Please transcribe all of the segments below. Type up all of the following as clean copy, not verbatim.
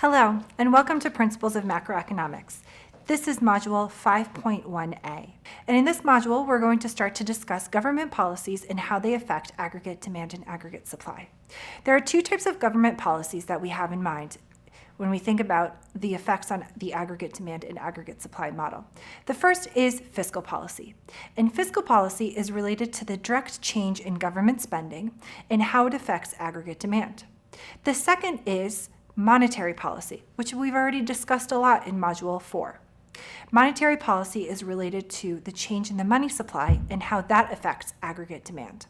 Hello, and welcome to Principles of Macroeconomics. This is Module 5.1a, and in this module, we're going to start to discuss government policies and how they affect aggregate demand and aggregate supply. There are two types of government policies that we have in mind when we think about the effects on the aggregate demand and aggregate supply model. The first is fiscal policy, and fiscal policy is related to the direct change in government spending and how it affects aggregate demand. The second is monetary policy, which we've already discussed a lot in Module 4. Monetary policy is related to the change in the money supply and how that affects aggregate demand.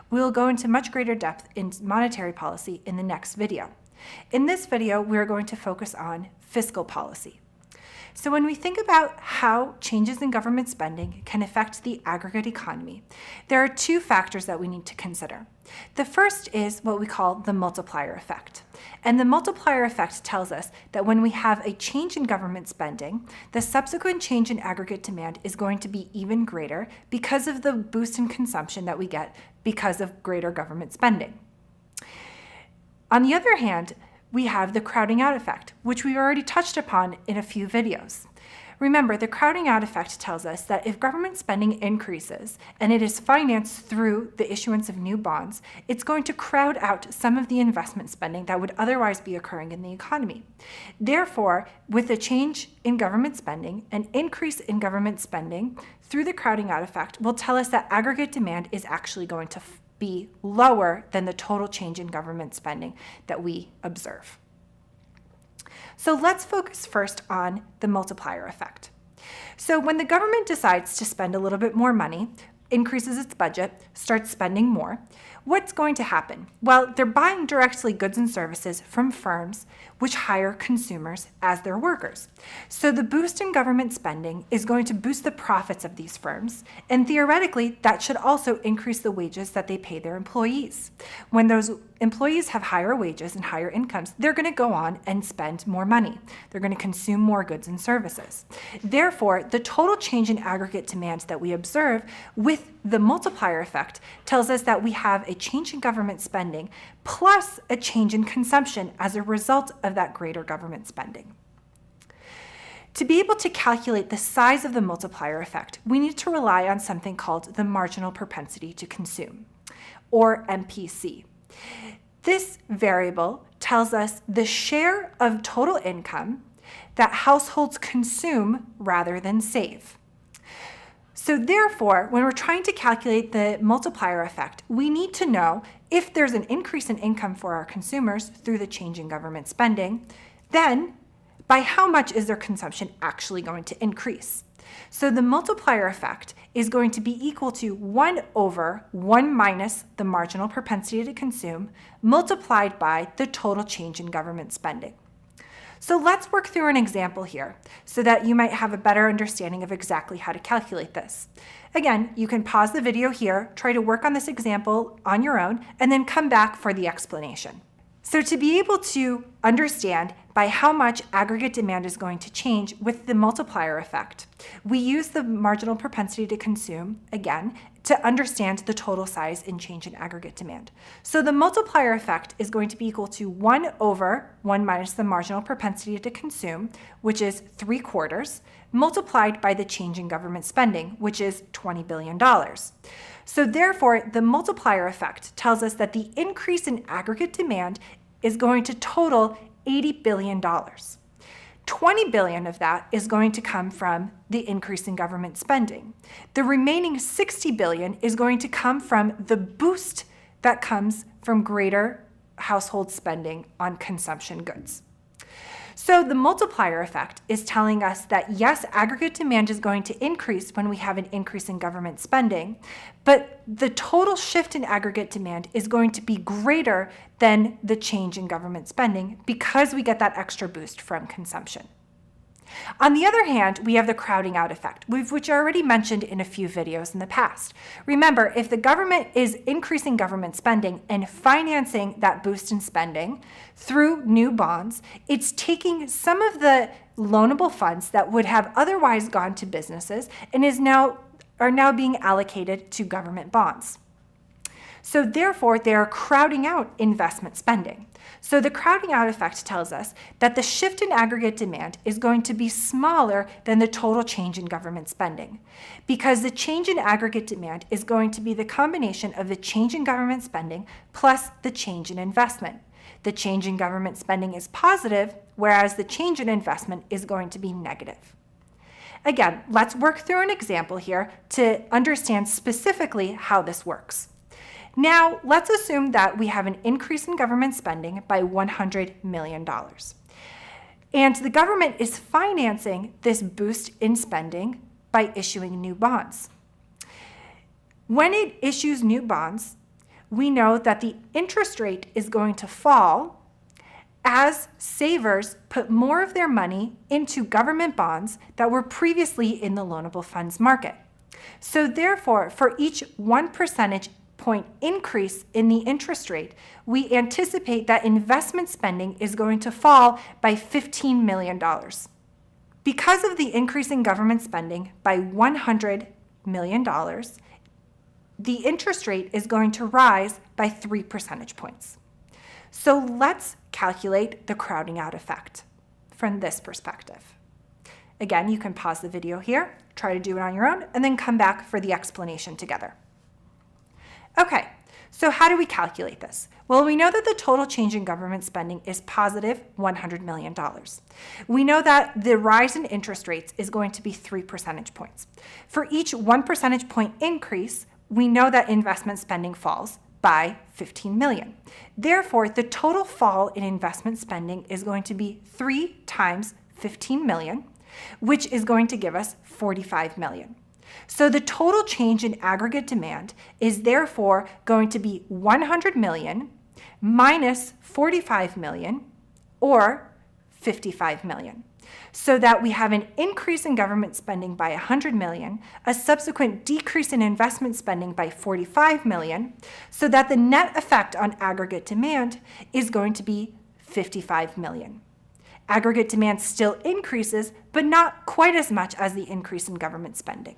We'll go into much greater depth in monetary policy in the next video. In this video, we're going to focus on fiscal policy. So when we think about how changes in government spending can affect the aggregate economy, there are two factors that we need to consider. The first is what we call the multiplier effect. And the multiplier effect tells us that when we have a change in government spending, the subsequent change in aggregate demand is going to be even greater because of the boost in consumption that we get because of greater government spending. On the other hand, we have the crowding out effect, which we've already touched upon in a few videos. Remember, the crowding out effect tells us that if government spending increases and it is financed through the issuance of new bonds, it's going to crowd out some of the investment spending that would otherwise be occurring in the economy. Therefore, with a change in government spending, an increase in government spending through the crowding out effect will tell us that aggregate demand is actually going to be lower than the total change in government spending that we observe. So let's focus first on the multiplier effect. So when the government decides to spend a little bit more money, increases its budget, starts spending more, what's going to happen? Well, they're buying directly goods and services from firms which hire consumers as their workers. So the boost in government spending is going to boost the profits of these firms, and theoretically, that should also increase the wages that they pay their employees. When those employees have higher wages and higher incomes, they're going to go on and spend more money. They're going to consume more goods and services. Therefore, the total change in aggregate demand that we observe with the multiplier effect tells us that we have a change in government spending plus a change in consumption as a result of that greater government spending. To be able to calculate the size of the multiplier effect, we need to rely on something called the marginal propensity to consume, or MPC. This variable tells us the share of total income that households consume rather than save. So therefore, when we're trying to calculate the multiplier effect, we need to know if there's an increase in income for our consumers through the change in government spending, then by how much is their consumption actually going to increase? So the multiplier effect is going to be equal to 1 over 1 minus the marginal propensity to consume multiplied by the total change in government spending. So let's work through an example here so that you might have a better understanding of exactly how to calculate this. Again, you can pause the video here, try to work on this example on your own, and then come back for the explanation. So to be able to understand by how much aggregate demand is going to change with the multiplier effect, we use the marginal propensity to consume, again, to understand the total size and change in aggregate demand. So the multiplier effect is going to be equal to 1 over 1 minus the marginal propensity to consume, which is 3/4, multiplied by the change in government spending, which is $20 billion. So therefore, the multiplier effect tells us that the increase in aggregate demand is going to total $80 billion. $20 billion of that is going to come from the increase in government spending. The remaining $60 billion is going to come from the boost that comes from greater household spending on consumption goods. So the multiplier effect is telling us that yes, aggregate demand is going to increase when we have an increase in government spending, but the total shift in aggregate demand is going to be greater than the change in government spending because we get that extra boost from consumption. On the other hand, we have the crowding out effect, which I already mentioned in a few videos in the past. Remember, if the government is increasing government spending and financing that boost in spending through new bonds, it's taking some of the loanable funds that would have otherwise gone to businesses and are now being allocated to government bonds. So therefore, they are crowding out investment spending. So the crowding out effect tells us that the shift in aggregate demand is going to be smaller than the total change in government spending, because the change in aggregate demand is going to be the combination of the change in government spending plus the change in investment. The change in government spending is positive, whereas the change in investment is going to be negative. Again, let's work through an example here to understand specifically how this works. Now, let's assume that we have an increase in government spending by $100 million. And the government is financing this boost in spending by issuing new bonds. When it issues new bonds, we know that the interest rate is going to fall as savers put more of their money into government bonds that were previously in the loanable funds market. So therefore, for each 1 percentage point increase in the interest rate, we anticipate that investment spending is going to fall by $15 million. Because of the increase in government spending by $100 million, the interest rate is going to rise by 3 percentage points. So let's calculate the crowding out effect from this perspective. Again, you can pause the video here, try to do it on your own, and then come back for the explanation together. Okay, so how do we calculate this? Well, we know that the total change in government spending is positive $100 million. We know that the rise in interest rates is going to be 3 percentage points. For each 1 percentage point increase, we know that investment spending falls by $15 million. Therefore, the total fall in investment spending is going to be 3 times $15 million, which is going to give us $45 million. So the total change in aggregate demand is therefore going to be $100 million minus $45 million, or $55 million. So that we have an increase in government spending by $100 million, a subsequent decrease in investment spending by $45 million, so that the net effect on aggregate demand is going to be $55 million. Aggregate demand still increases, but not quite as much as the increase in government spending.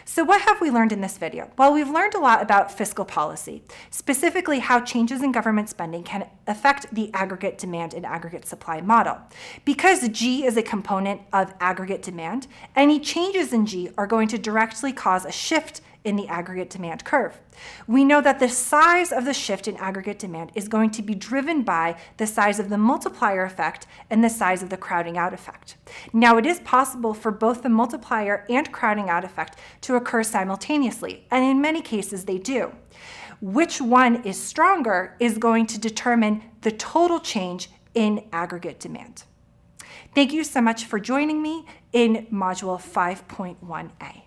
So what have we learned in this video? Well, we've learned a lot about fiscal policy, specifically how changes in government spending can affect the aggregate demand and aggregate supply model. Because G is a component of aggregate demand, any changes in G are going to directly cause a shift in the aggregate demand curve. We know that the size of the shift in aggregate demand is going to be driven by the size of the multiplier effect and the size of the crowding out effect. Now, it is possible for both the multiplier and crowding out effect to occur simultaneously, and in many cases they do. Which one is stronger is going to determine the total change in aggregate demand. Thank you so much for joining me in Module 5.1a.